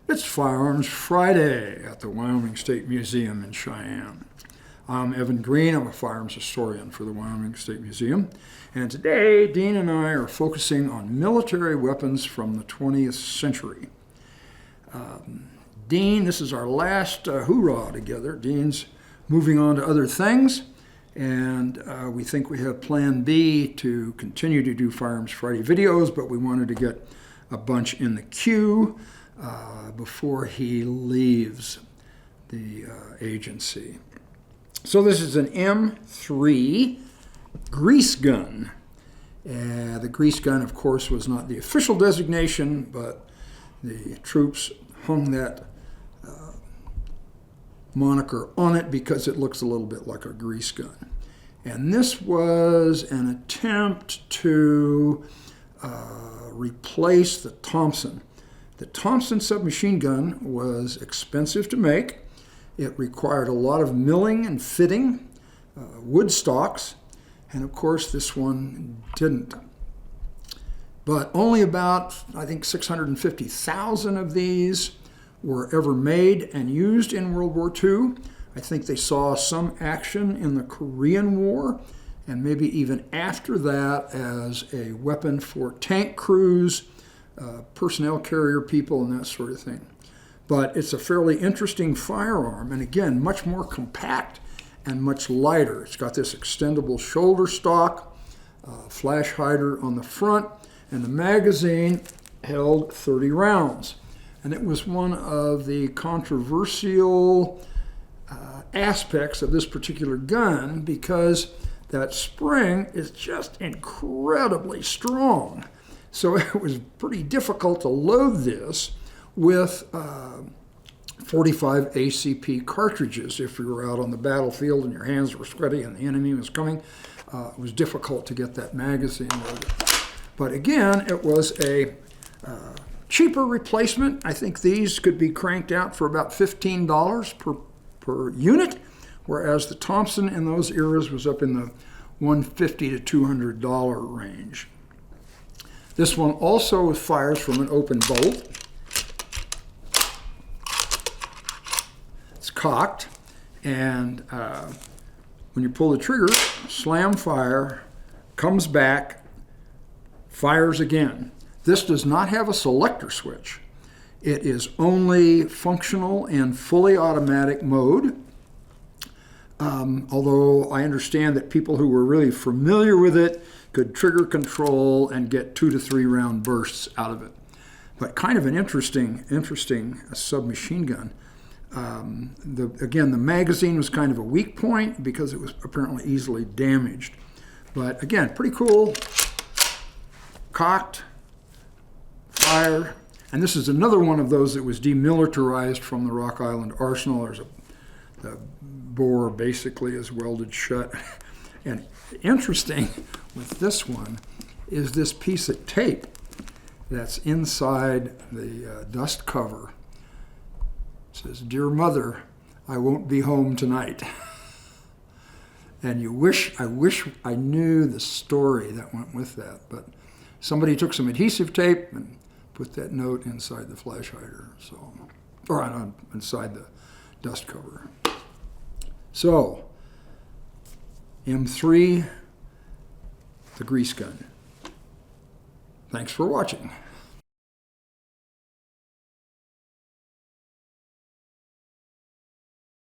It's Firearms Friday at the Wyoming State Museum in Cheyenne. I'm Evan Green. I'm a firearms historian for the Wyoming State Museum. And today, Dean and I are focusing on military weapons from the 20th century. Dean, this is our last hoorah together. Dean's moving on to other things, and we think we have Plan B to continue to do Firearms Friday videos, but we wanted to get a bunch in the queue before he leaves the agency. So this is an M3 grease gun. The grease gun, of course, was not the official designation, but the troops hung that moniker on it because it looks a little bit like a grease gun. And this was an attempt to replace the Thompson. The Thompson submachine gun was expensive to make. It required a lot of milling and fitting, wood stocks, and of course this one didn't. But only about, I think, 650,000 of these were ever made and used in World War II. I think they saw some action in the Korean War, and maybe even after that as a weapon for tank crews, personnel carrier people, and that sort of thing. But it's a fairly interesting firearm, and again, much more compact and much lighter. It's got this extendable shoulder stock, flash hider on the front, and the magazine held 30 rounds. And it was one of the controversial aspects of this particular gun because that spring is just incredibly strong. So it was pretty difficult to load this with 45 ACP cartridges. If you were out on the battlefield and your hands were sweaty and the enemy was coming, it was difficult to get that magazine loaded. But again, it was a cheaper replacement. I think these could be cranked out for about $15 per unit, whereas the Thompson in those eras was up in the $150 to $200 range. This one also fires from an open bolt. It's cocked, and when you pull the trigger, slam fire, comes back, fires again. This does not have a selector switch. It is only functional in fully automatic mode. Although I understand that people who were really familiar with it could trigger control and get 2 to 3 round bursts out of it. But kind of an interesting submachine gun. Again, the magazine was kind of a weak point because it was apparently easily damaged. But again, pretty cool. Cocked, fire, and this is another one of those that was demilitarized from the Rock Island Arsenal. The bore basically is welded shut. And interesting with this one is this piece of tape that's inside the dust cover. It says, "Dear Mother, I won't be home tonight." And I wish I knew the story that went with that, but somebody took some adhesive tape and put that note inside the flash hider, or inside the dust cover. So, M3, the grease gun. Thanks for watching.